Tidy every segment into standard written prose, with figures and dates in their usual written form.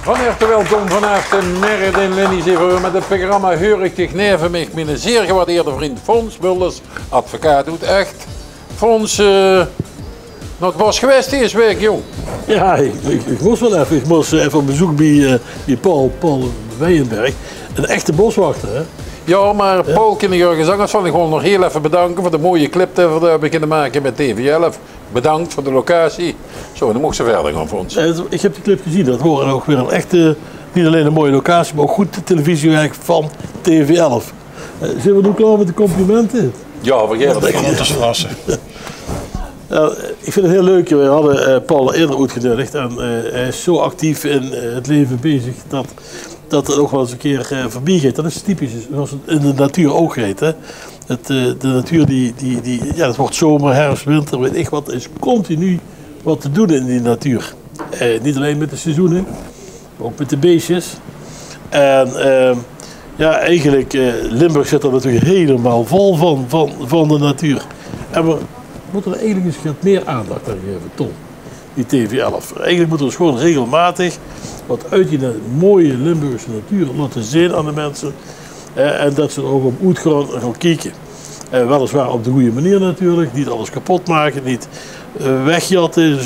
Van harte welkom vanaf de Merred in Lennizever met het programma Heurig te Gneven met mijn zeer gewaardeerde vriend Fons Mulders, advocaat doet echt. Fons, naar het bos geweest deze week, jong? Ja, ik moest wel even. Ik moest even op bezoek bij Paul Weyenberg, een echte boswachter, hè? Ja, maar Paul, kinderjurgen zangers, zal ik gewoon nog heel even bedanken voor de mooie clip die we hebben kunnen maken met TV11. Bedankt voor de locatie. Zo, dan mocht ze verder gaan voor ons. Ik heb die clip gezien, dat horen ook weer een echte, niet alleen een mooie locatie, maar ook goed televisiewerk van TV11. Zijn we nu klaar met de complimenten? Ja, vergeet het. Dat is verrassen. Ik vind het heel leuk. We hadden Paul eerder uitgenodigd en hij is zo actief in het leven bezig dat het ook wel eens een keer voorbij gaat. Dat is typisch, zoals het in de natuur ook gaat. Hè. De natuur, het wordt zomer, herfst, winter, weet ik wat. Er is continu wat te doen in die natuur. Niet alleen met de seizoenen, maar ook met de beestjes. En eigenlijk, Limburg zit er natuurlijk helemaal vol van de natuur. En we moeten er eigenlijk eens meer aandacht aan geven, Tom. Die TV11. Eigenlijk moeten we dus gewoon regelmatig wat uit die mooie Limburgse natuur laten zien aan de mensen. En dat ze er ook op gaan kijken. Weliswaar op de goede manier natuurlijk. Niet alles kapot maken, niet wegjatten,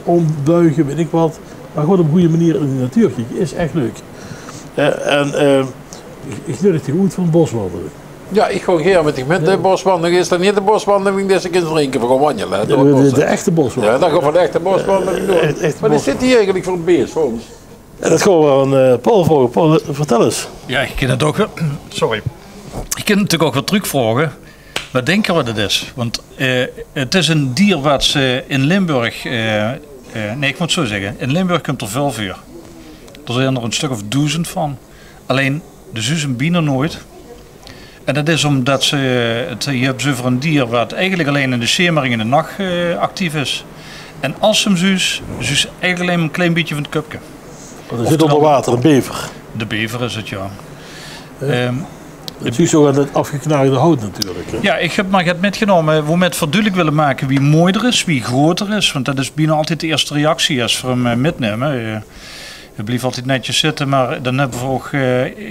ombuigen, weet ik wat. Maar gewoon op een goede manier in de natuur kijken is echt leuk. Ik nodig je goed van boswandelen. Ja, ik ga geen met de boswandeling. Is dat niet de boswandeling die ik in zijn keer gaan wandelen? De echte boswandeling. Ja, dan gaan we de echte boswandeling doen. Wat is dit hier eigenlijk voor een beest voor ons? En dat gaan we aan Paul vragen. Paul, vertel eens. Ja, ik kan het ook wel. Sorry. Ik kan natuurlijk ook wat terugvragen. Wat denken we dat is? Want het is een dier wat ze in Limburg. Nee, ik moet zo zeggen. In Limburg komt er veel vuur. Er zijn er een stuk of 1000 van. Alleen de zuzen bienen nooit. En dat is omdat je hebt zo voor een dier wat eigenlijk alleen in de schemering in de nacht actief is. En als ze hem zuus eigenlijk alleen een klein beetje van het kupje. Er zit onder water een bever. De bever is het, ja. Het is zo aan het afgeknaagde hout natuurlijk. Hè? Ja, ik heb maar het metgenomen. We met verduidelijk willen maken wie mooier is, wie groter is. Want dat is bijna altijd de eerste reactie als we hem metnemen. We blijven altijd netjes zitten, maar dan hebben we ook,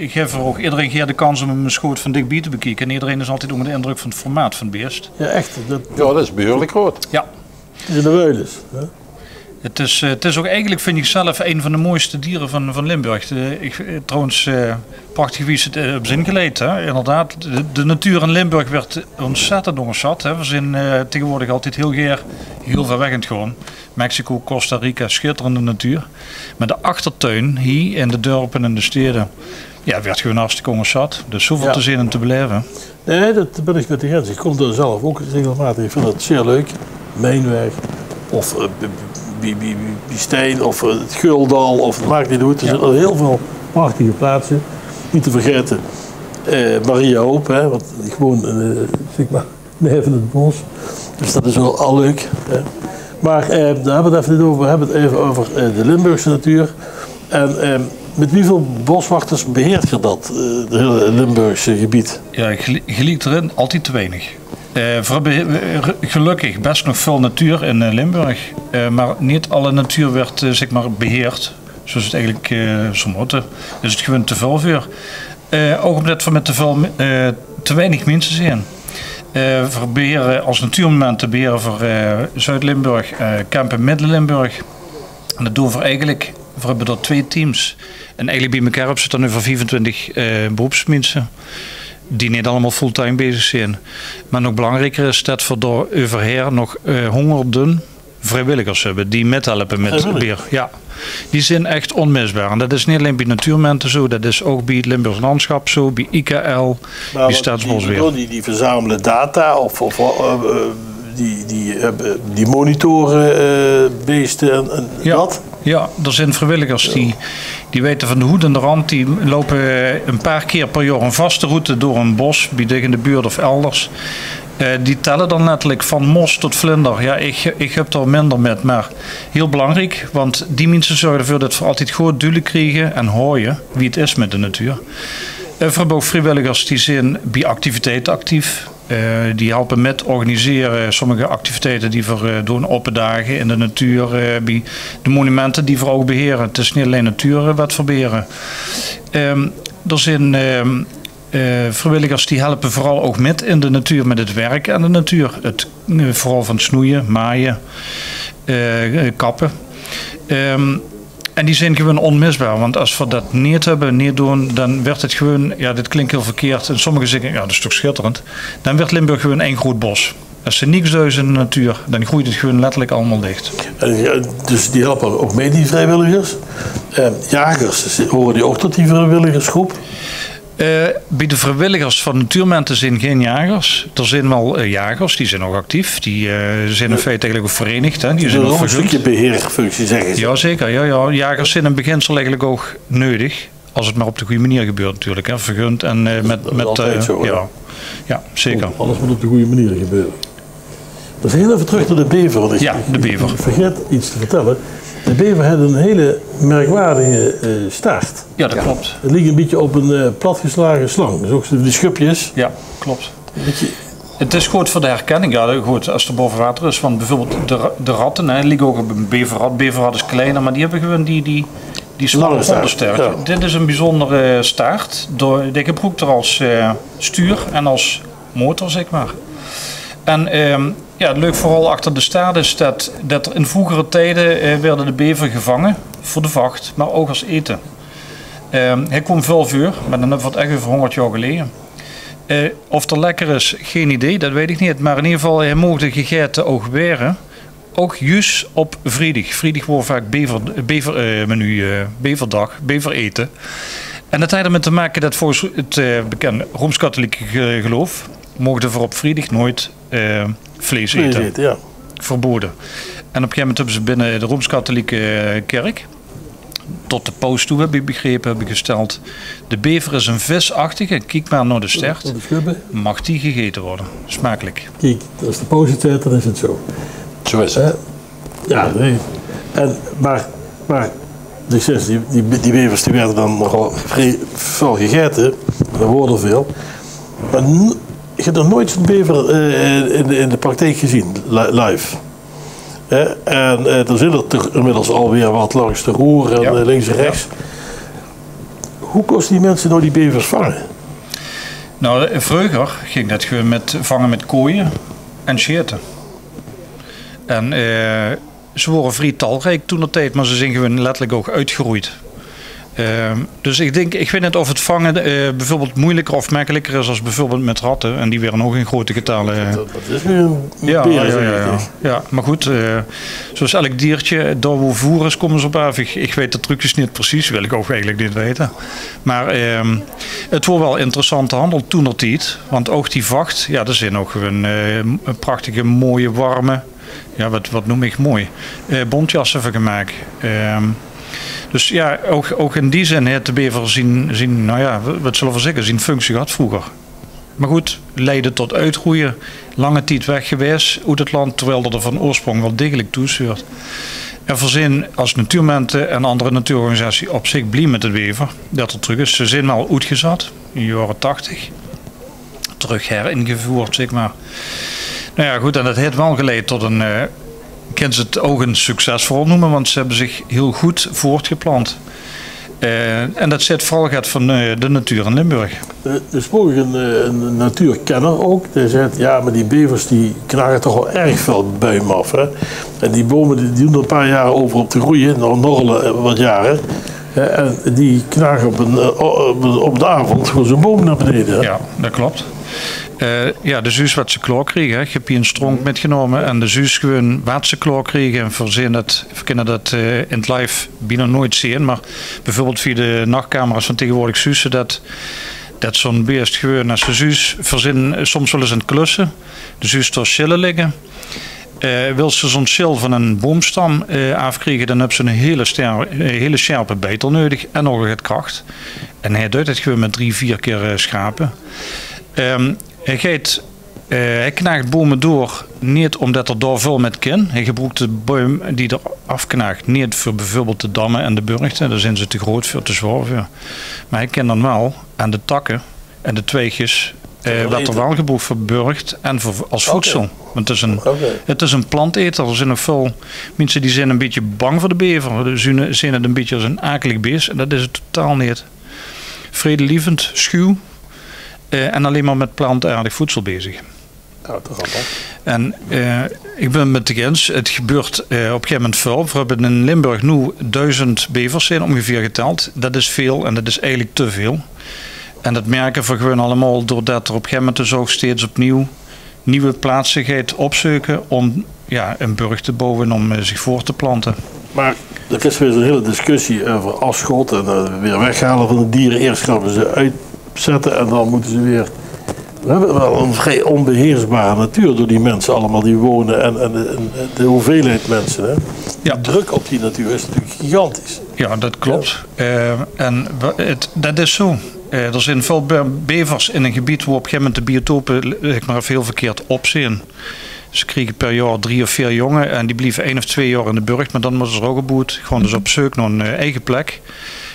geven we ook iedereen de kans om hem een schoot van dichtbij te bekijken. En iedereen is altijd onder de indruk van het formaat van het beest. Ja, echt. Dat is behoorlijk groot. Ja. Het is in de Weules. Het is ook eigenlijk, vind ik zelf, een van de mooiste dieren van Limburg. Trouwens, prachtig wie is het op zin geleid. Hè? Inderdaad, de natuur in Limburg werd ontzettend onderschat. Hè? We zijn tegenwoordig altijd heel ver weg in het gaan. Mexico, Costa Rica, schitterende natuur. Maar de achtertuin, hier in de dorpen en de steden, ja, werd gewoon hartstikke onderschat. Dus zoveel te zien en te beleven. Nee, dat ben ik met de grens. Ik kom er zelf ook regelmatig. Ik vind het zeer leuk. Mijnweg of Biestijn of het Guldal of het maakt niet uit. Er zijn heel veel prachtige plaatsen. Niet te vergeten Maria Hoop, hè, want ik woon zeg maar neven het bos. Dus dat is wel al leuk. Hè. Maar daar hebben we het even niet over. We hebben het even over de Limburgse natuur. En met hoeveel boswachters beheert je dat, het hele Limburgse gebied? Ja, geliekt erin altijd te weinig. Gelukkig best nog veel natuur in Limburg, maar niet alle natuur werd zeg maar beheerd, zoals het eigenlijk zou moeten. Dus het gewoon te veel vuur. Ook omdat we met te weinig mensen zijn. We beheren als natuurmoment te beheren voor Zuid-Limburg, Kempen en Midden-Limburg. En dat doen we eigenlijk, we hebben er 2 teams. En eigenlijk bij elkaar zitten er nu voor 24 beroepsmensen. Die niet allemaal fulltime bezig zijn. Maar nog belangrijker is dat we door overheer nog hongerden vrijwilligers hebben die methelpen met beer. Ja, die zijn echt onmisbaar. En dat is niet alleen bij natuurmenten zo, dat is ook bij het Limburgs landschap zo, bij IKL, bij Staatsbosbeheer. Die verzamelen data of die monitoren beesten en dat? Ja, er zijn vrijwilligers die weten van de hoed en de rand. Die lopen een paar keer per jaar een vaste route door een bos, bij dicht in de buurt of elders. Die tellen dan letterlijk van mos tot vlinder. Ja, ik heb er minder met, maar heel belangrijk. Want die mensen zorgen ervoor dat we altijd goed duidelijk krijgen en horen wie het is met de natuur. We hebben ook vrijwilligers die zijn bij activiteiten actief. Die helpen met organiseren sommige activiteiten die we doen, open dagen in de natuur, de monumenten die we ook beheren. Het is niet alleen natuur wat we beheren. Er zijn vrijwilligers die helpen vooral ook met in de natuur, met het werk aan de natuur. Vooral van snoeien, maaien, kappen. En die zijn gewoon onmisbaar, want als we dat niet hebben, niet doen, dan werd het gewoon, ja, dit klinkt heel verkeerd, en sommigen zeggen, ja, dat is toch schitterend, dan werd Limburg gewoon één groot bos. Als er niks is in de natuur, dan groeit het gewoon letterlijk allemaal dicht. Dus die helpen ook mee, die vrijwilligers. Jagers, horen die ook tot die vrijwilligersgroep? Bij de vrijwilligers van Natuurmonumenten zijn geen jagers. Er zijn wel jagers, die zijn nog actief. Die zijn in feite eigenlijk ook verenigd. Hè. Die zijn ook een stukje beheerfunctie, zeggen ze. Jazeker, ja. Jagers zijn in beginsel eigenlijk ook nodig. Als het maar op de goede manier gebeurt natuurlijk. Hè. Vergund en zo, ja, zeker. Alles moet op de goede manier gebeuren. Dus heel even terug naar de bever. Want de bever. Ik vergeet iets te vertellen. De bever had een hele merkwaardige staart. Ja, dat klopt. Het ligt een beetje op een platgeslagen slang. Dus ook die schubjes. Ja, klopt. Het is goed voor de herkenning. Ja, goed, als er boven water is. Want bijvoorbeeld de ratten liggen ook op een beverrat. Beverrat is kleiner, maar die hebben gewoon die smalle ondersterk. Ja. Dit is een bijzondere staart. Die gebruikt er als stuur en als motor, zeg maar. En het leuk vooral achter de staart is dat er in vroegere tijden werden de bever gevangen voor de vacht, maar ook als eten. Hij kwam veel vuur, maar dan hebben we het echt over 100 jaar geleden. Of het lekker is, geen idee, dat weet ik niet. Maar in ieder geval, hij mocht gegeten ook weren. Ook juist op vrijdag. Vrijdag wordt vaak beverdag, bever eten. En dat had ermee te maken dat volgens het bekende Rooms-Katholieke geloof mochten we op vrijdag nooit vlees eten. Ja. Verboden. En op een gegeven moment hebben ze binnen de Rooms-Katholieke kerk, tot de paus toe heb ik begrepen, heb ik gesteld, de bever is een visachtige, kijk maar naar de stert, mag die gegeten worden. Smakelijk. Kijk, als de paus het zegt, dan is het zo. Zo is het. Ja, nee. Maar die bevers die werden dan nogal veel gegeten, er worden veel. Maar ik heb nog nooit zo'n bever in de praktijk gezien, live. En er zit er toch inmiddels alweer wat langs de roer en links en rechts. Ja. Hoe kosten die mensen nou die bevers vangen? Nou, vroeger ging dat gewoon vangen met kooien en scherten. En ze worden vrij talrijk toen de tijd, maar ze zijn gewoon letterlijk ook uitgeroeid. Dus ik weet niet of het vangen bijvoorbeeld moeilijker of makkelijker is als bijvoorbeeld met ratten. En die weer nog in grote getallen. Dat is nu een beer. Ja, maar goed, zoals elk diertje, daar waar voer is, komen ze op af. Ik weet de trucjes niet precies, wil ik ook eigenlijk niet weten. Maar het wordt wel interessante handel toen dat tijd. Want ook die vacht, ja, dat zijn ook gewoon een prachtige, mooie, warme, ja, wat noem ik mooi, bontjassen van gemaakt. Dus ja, ook in die zin heeft de bever zien, nou ja, wat zullen we zeggen, zijn functie gehad vroeger. Maar goed, leidde tot uitgroeien, lange tijd weg geweest uit het land, terwijl er van oorsprong wel degelijk toestuurt. En we zijn als Natuurmonumenten en andere natuurorganisaties op zich blij met de bever, dat er terug is. Ze zijn al uitgezet, in de jaren 80, terug heringevoerd, zeg maar. Nou ja, goed, en dat heeft wel geleid tot een... Ik kan ze het ook een succesvol noemen, want ze hebben zich heel goed voortgeplant. En dat zit vooral gaat van de natuur in Limburg. Er sprak een natuurkenner ook. Die zei, ja, maar die bevers die knagen toch wel erg veel buim af. Hè? En die bomen die doen er een paar jaar over op te groeien, nog wat jaren. En die knagen op de avond gewoon zo'n boom naar beneden. Hè? Ja, dat klopt. De zuus wat ze kloor kregen. Hè. Ik heb hier een stronk metgenomen en de zuus gewoon wat ze kloor kregen. En we kunnen dat in het live bijna nooit zien. Maar bijvoorbeeld via de nachtcamera's van tegenwoordig zuusen dat zo'n beest gewoon als de zuus verzinnen, soms wel eens aan het klussen. De zuus door schillen liggen. Wil ze zo'n schil van een boomstam afkrijgen, dan hebben ze een hele scherpe bijtel nodig en nog wat kracht. En hij doet het gewoon met 3-4 keer schrapen. Hij knaagt bomen door niet omdat er door veel met kin. Hij gebruikt de boom die er afknaagt niet voor bijvoorbeeld de dammen en de burchten. Daar zijn ze te groot voor, te zwaar voor. Maar hij kan dan wel aan de takken en de tweetjes werd er wel gebruikt voor burcht en als voedsel. Want het is een planteter. Er zijn nog veel mensen die zijn een beetje bang voor de bever. Dus zien het een beetje als een akelig beest. En dat is het totaal niet. Vredelievend, schuw. En alleen maar met plantaardig voedsel bezig. Ja, toch wel. En ik ben met de eens. Het gebeurt op een gegeven moment veel. We hebben in Limburg nu 1000 bevers zijn ongeveer geteld. Dat is veel en dat is eigenlijk te veel. En dat merken we gewoon allemaal doordat er op een gegeven moment dus ook steeds opnieuw nieuwe plaatsen gaat opzoeken om een burcht te bouwen om zich voor te planten. Maar er is weer een hele discussie over afschot en weer weghalen van de dieren. Eerst gaan we ze uitzetten en dan moeten ze weer... We hebben wel een vrij onbeheersbare natuur door die mensen allemaal die wonen en de hoeveelheid mensen. Hè? Ja. De druk op die natuur is natuurlijk gigantisch. Ja, dat klopt. En dat is zo. Er zijn veel bevers in een gebied waar op een gegeven moment de biotopen veel verkeerd opzien. Ze kregen per jaar 3 of 4 jongen en die blieven 1 of 2 jaar in de burcht, maar dan moeten ze er ook geboet. Gewoon dus op zoek naar een eigen plek.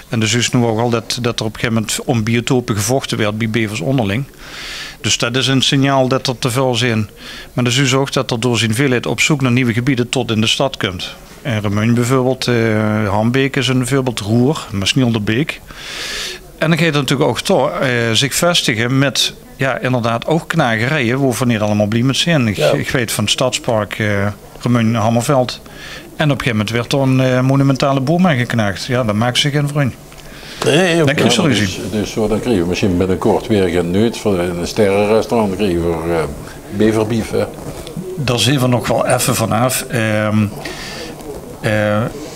En dus is nu ook al dat er op een gegeven moment om biotopen gevochten werd bij bevers onderling. Dus dat is een signaal dat er te veel zijn. Maar dat is dus ook dat er door zijn veelheid op zoek naar nieuwe gebieden tot in de stad komt. En Remuin bijvoorbeeld, Hambeek is een voorbeeld, Roer, Mesnielderbeek. En dan gaat het natuurlijk ook toch zich vestigen met inderdaad ook knagerijen, waarvan niet allemaal blij met zijn. Ik weet van het Stadspark Remuin Hammerveld. En op een gegeven moment werd er een monumentale boom aangeknaagd. Ja, dat maakt zich geen vriend. Nee, dat krijg je ruzie. Dus dan krijgen we misschien binnenkort weer een neut voor een sterrenrestaurant. Dan krijgen we beverbief. Daar zijn we nog wel even vanaf.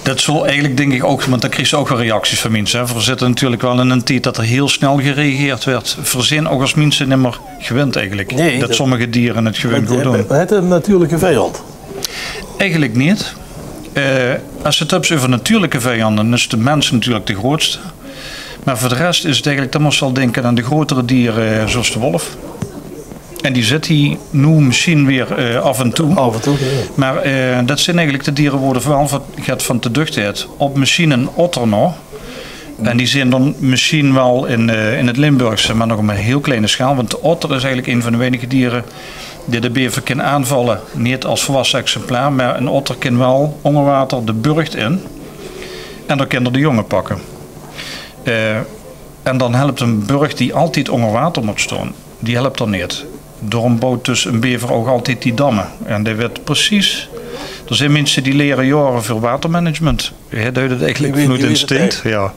Dat zal eigenlijk denk ik ook, want dan kreeg ze ook wel reacties van mensen. We zitten natuurlijk wel in een tijd dat er heel snel gereageerd werd. Verzin ook als mensen niet meer gewend eigenlijk. Nee, dat sommige dieren het gewoon goed doen. Het is een natuurlijke vijand. Eigenlijk niet. Als je het hebt over natuurlijke vijanden, dan is de mens natuurlijk de grootste. Maar voor de rest is het eigenlijk, dan moest je wel denken aan de grotere dieren zoals de wolf. En die zit hier nu misschien weer af en toe. Af en toe, ja. Maar dat zijn eigenlijk de dieren worden vooral gaat van de duchtheid. Op misschien een otter nog. En die zijn dan misschien wel in het Limburgse, maar nog op een heel kleine schaal. Want de otter is eigenlijk een van de weinige dieren die de bever kan aanvallen. Niet als volwassen exemplaar, maar een otter kan wel onder water de burcht in. En dan kan er de jongen pakken. En dan helpt een burcht die altijd onder water moet staan. Die helpt er niet. Daarom bouwt dus een bever ook altijd die dammen. En die weet precies... Er zijn mensen die leren jaren veel watermanagement. Je duidt het eigenlijk vanuit instinct. Ja.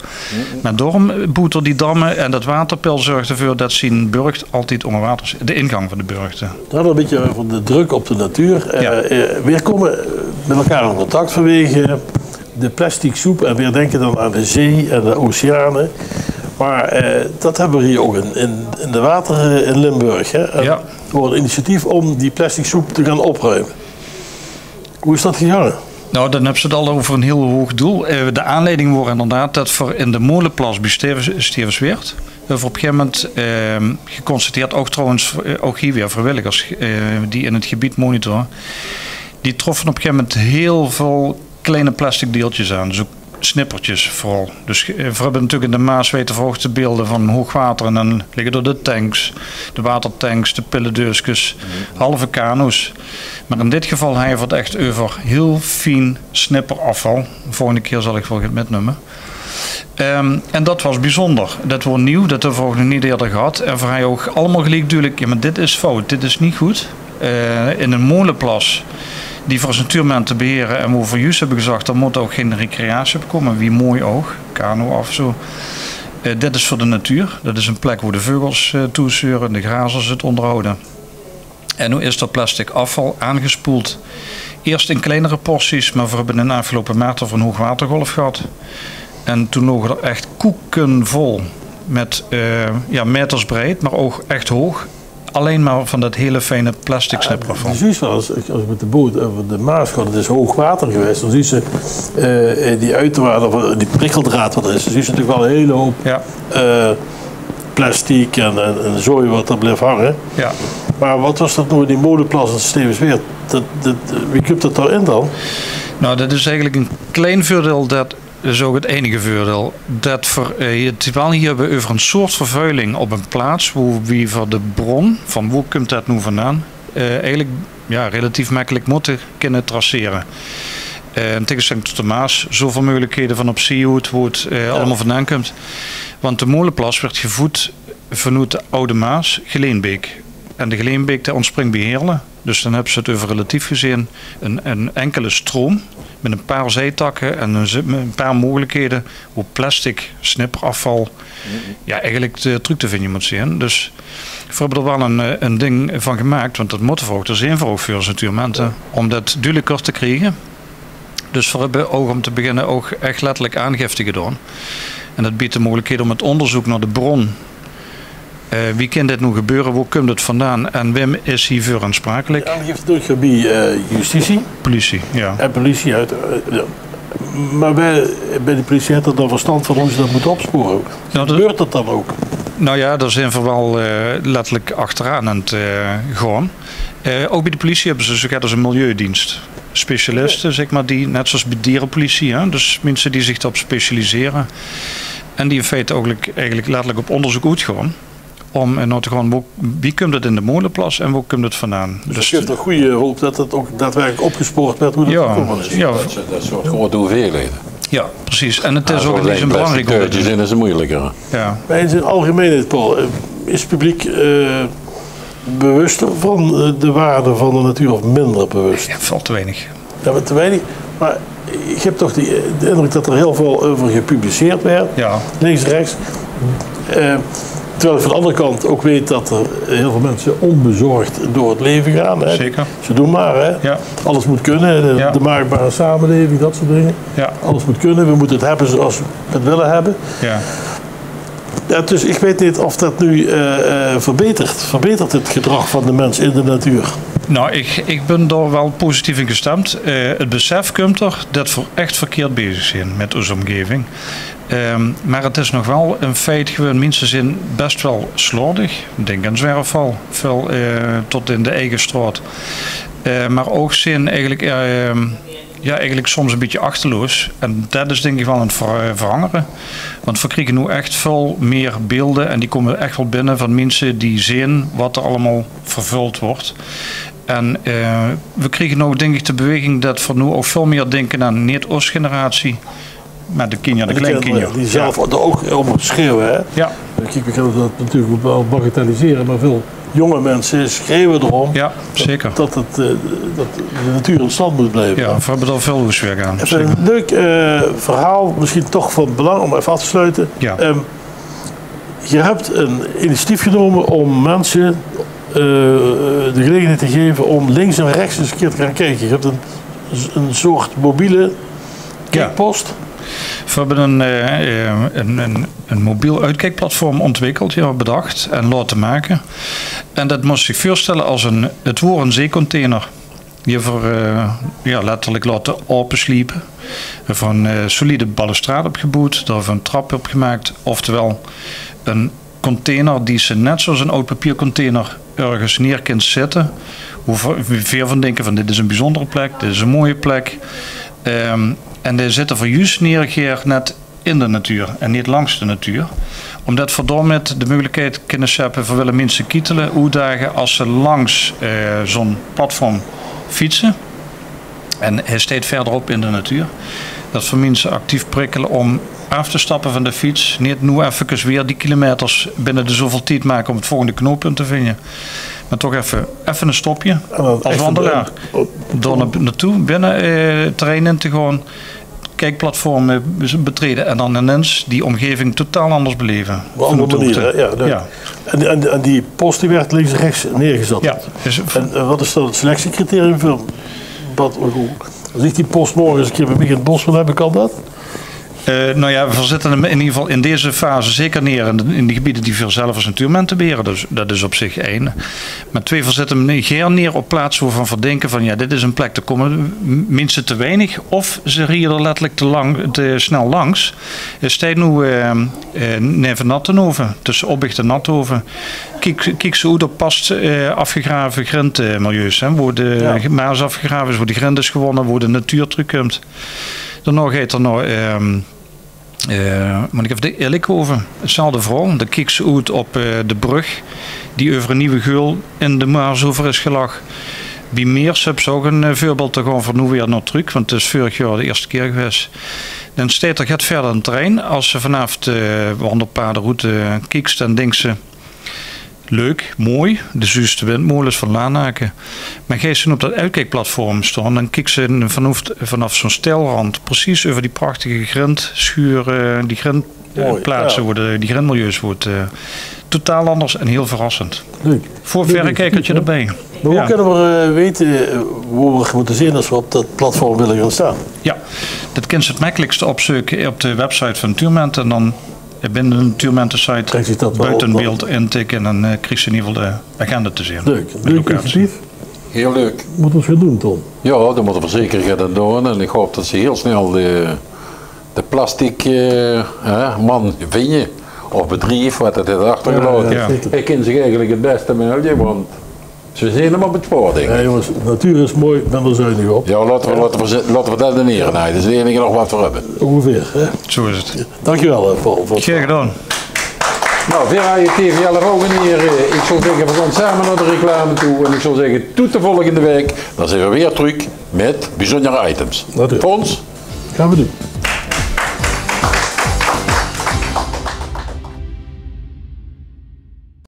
Maar daarom bouwt er die dammen en dat waterpeil zorgt ervoor dat zijn burcht altijd onder water zit. De ingang van de burchten. We hadden een beetje over de druk op de natuur. Weer komen met elkaar in contact vanwege de plastic soep. En weer denken dan aan de zee en de oceanen. Maar dat hebben we hier ook in de wateren in Limburg. Hè? Er wordt een initiatief om die plastic soep te gaan opruimen. Hoe is dat gegaan? Nou, dan hebben ze het al over een heel hoog doel. De aanleiding was inderdaad dat voor in de molenplas bij Stevensweert. Op een gegeven moment geconstateerd, ook trouwens, ook hier weer vrijwilligers die in het gebied monitoren. Die troffen op een gegeven moment heel veel kleine plastic deeltjes aan. Dus ook snippertjes vooral. Dus we hebben natuurlijk in de Maas weten voor te beelden van hoogwater. En dan liggen er de tanks, de watertanks, de pillendeusjes, halve kano's. Maar in dit geval hij het echt over heel fijn snipperafval. De volgende keer zal ik wel het metnemen. En dat was bijzonder. Dat was nieuw, dat hebben we nog niet eerder gehad. En voor hij ook allemaal gelijk duidelijk, ja, maar dit is fout, dit is niet goed. In een molenplas die voor zijn natuurman te beheren en we voor juist hebben gezegd, er moet ook geen recreatie op komen. Wie mooi oog, kano of zo. Dit is voor de natuur. Dat is een plek waar de vogels toezeuren, de grazers het onderhouden. En nu is dat plastic afval aangespoeld. Eerst in kleinere porties, maar we hebben in de afgelopen maand een hoogwatergolf gehad. En toen logen er echt koeken vol met meters breed, maar ook echt hoog. Alleen maar van dat hele fijne plastic snipperafval. Je ziet wel, als ik met de boot over de Maas ga, het is hoog water geweest, dan zie je die uiterwaarden, die prikkeldraad wat er is, dan zie je natuurlijk wel een hele hoop plastic en zooi wat er blijft hangen. Ja. Maar wat was dat nou in die molenplas in Stevensweert? Wie komt dat daarin dan? Nou, dat is eigenlijk een klein voordeel dat dat is ook het enige voordeel. Dat het wel hier hebben over een soort vervuiling op een plaats waar wie voor de bron, van waar komt dat nu vandaan, eigenlijk relatief makkelijk moeten kunnen traceren. In tegenstelling tot de Maas, zoveel mogelijkheden van op zeehoed waar het allemaal vandaan komt. Want de molenplas werd gevoed vanuit de Oude Maas, Geleenbeek. En de Geleenbeek daar ontspringt bij Heerlen. Dus dan hebben ze het over relatief gezien een enkele stroom met een paar zijtakken en een paar mogelijkheden hoe plastic, snipperafval, eigenlijk de truc te vinden moet zijn. Dus we hebben er wel een ding van gemaakt, want dat moet ook, er zijn voor ons natuurlijk, om dat duidelijker te krijgen. Dus we hebben ook om te beginnen ook echt letterlijk aangifte gedaan. En dat biedt de mogelijkheid om het onderzoek naar de bron. Wie kan dit nu gebeuren? Waar komt het vandaan? En wem is hiervoor aansprakelijk? Aangifte doe je bij justitie. Politie, ja. En politie uit. Maar bij de politie heeft er dan verstand van hoe ze dat moeten opsporen. Gebeurt dat dan ook? Nou ja, daar zijn we wel letterlijk achteraan aan het gaan. Ook bij de politie hebben ze zoals een milieudienst. Specialisten, zeg maar, die net zoals bij dierenpolitie, hè? Dus mensen die zich daarop specialiseren. En die in feite eigenlijk letterlijk op onderzoek uitgaan. Om nou te gaan, wie komt het in de molenplas en waar komt het vandaan? Dus je hebt een goede hoop dat het ook daadwerkelijk opgespoord werd hoe dat gekomen is. Ja, dat soort grote hoeveelheden. Ja, precies. En het is ook niet zo belangrijk. Plastic zijn is moeilijker. Ja. Maar in zijn algemeenheid, Paul, is het publiek bewuster van de waarde van de natuur of minder bewust? Ja, valt te weinig. Ja, te weinig. Maar ik heb toch de indruk dat er heel veel over gepubliceerd werd. Ja. Links, rechts. Terwijl ik van de andere kant ook weet dat er heel veel mensen onbezorgd door het leven gaan. Hè. Zeker. Ze doen maar. Hè. Ja. Alles moet kunnen. De maakbare samenleving, dat soort dingen. Ja. Alles moet kunnen. We moeten het hebben zoals we het willen hebben. Ja. Ja, dus ik weet niet of dat nu verbetert. Verbetert het gedrag van de mens in de natuur? Nou, ik ben daar wel positief in gestemd. Het besef komt er dat we echt verkeerd bezig zijn met onze omgeving. Maar het is nog wel een feit, gewoon mensen zijn best wel slordig. Denk aan zwerfval, veel tot in de eigen straat. Maar ook zijn eigenlijk soms een beetje achterloos. En dat is denk ik wel aan het veranderen. Want we krijgen nu echt veel meer beelden en die komen echt wel binnen van mensen die zien wat er allemaal vervuld wordt. En we krijgen nu denk ik de beweging dat we nu ook veel meer denken aan niet onze generatie, maar de kinderen, de kleinkinderen. Die zelf er ook om schreeuwen. Hè? Ja. Kijk, we kunnen dat natuurlijk wel bagatelliseren, maar veel jonge mensen schreeuwen erom. Ja, zeker. Dat de natuur in stand moet blijven. Ja, we hebben er veel huiswerk aan. Even een leuk verhaal, misschien toch van belang om even af te sluiten. Ja. Je hebt een initiatief genomen om mensen de gelegenheid te geven om links en rechts eens een keer te gaan kijken. Je hebt een soort mobiele kijkpost. We hebben een mobiel uitkijkplatform ontwikkeld, bedacht en laten maken. En dat moest zich voorstellen als het woord een zeecontainer. Die we letterlijk laten opensliepen. We hebben een solide balustrade opgebouwd. Daar hebben we een trap op gemaakt. Oftewel een container die ze net zoals een oud papiercontainer ergens neer kunt zetten. Hoe we veel van denken van dit is een bijzondere plek, dit is een mooie plek. En die zitten voor juist neergelegd net in de natuur en niet langs de natuur. Omdat we door met de mogelijkheid kunnen scheppen voor willen mensen kietelen, uitdagen als ze langs zo'n platform fietsen. En hij staat verderop in de natuur. Dat we mensen actief prikkelen om af te stappen van de fiets. Niet nu even weer die kilometers binnen de zoveel tijd maken om het volgende knooppunt te vinden. Maar toch even een stopje als wandelaar. Door naartoe, binnen het terrein in te gaan. Kijkplatform betreden en dan ineens die omgeving totaal anders beleven. Op een andere manier, ja. En die post die werd links en rechts neergezet. Ja. En wat is dan het selectiecriterium voor? Als ik die post morgen eens een keer bij mij in het bos wil hebben, kan dat? We zitten hem in ieder geval in deze fase zeker neer in de gebieden die we zelf als natuurmonumenten beheren. Dus dat is op zich één. Maar twee, we zetten hem neer op plaatsen waarvan we denken van dit is een plek, daar komen mensen te weinig. Of ze rieden er letterlijk te snel langs. Er staat nu neven Nattenhoven, tussen Oppicht en Nattenhoven. Kijk zo hoe dat past afgegraven grindmilieus. Waar de Maas afgegraven is, waar de grind is gewonnen, waar de natuur terugkomt. Daarna gaat er nog... maar ik heb de Eerlijkhoven, hetzelfde verhaal. De kiks uit op de brug, die over een nieuwe geul in de Maas over is gelag. Bij Meers heb ze ook een voorbeeld te gaan voor nu weer naar terug, want het is vorig jaar de eerste keer geweest. Dan staat er gaat verder een trein. Als ze vanaf de wandelpadenroute kijkt, dan denkt ze... Leuk, mooi, de zuurste windmolens van Lanaken. Maar ga je op dat uitkijkplatform staan, dan kijkt ze vanaf zo'n steilrand precies over die prachtige grindschuren, die grindplaatsen worden, die grindmilieus wordt totaal anders en heel verrassend. Leuk. Voor verrekijkertje erbij. Maar hoe kunnen we weten hoe we moeten zien als we op dat platform willen gaan staan? Ja, dat kun je het makkelijkste opzoeken op de website van Tuurment en dan binnen de Tuurment-site buiten beeld intikken en dan krijg je in ieder geval de agenda te zien. Leuk, leuk initiatief. Heel leuk. Moeten we gaan doen, Tom? Ja, dat moeten we zeker gaan doen en ik hoop dat ze heel snel de plastic man vinden. Of bedrijf wat het is achtergelaten. Ja. Ik ken zich eigenlijk het beste melden, want ze zijn hem op het spoor, denk ik. Ja jongens, de natuur is mooi, ik ben er zuinig op. Ja, laten we dat er neer. Dat is het enige nog wat we hebben. Ongeveer, hè? Zo is het. Dankjewel, Paul. Graag gedaan. Nou, Vera, TV alle volgende hier. Ik zou zeggen, we gaan samen naar de reclame toe. En ik zou zeggen, tot de volgende week. Dan zijn we weer terug met bijzondere items. Natuurlijk. Fons? Gaan we doen.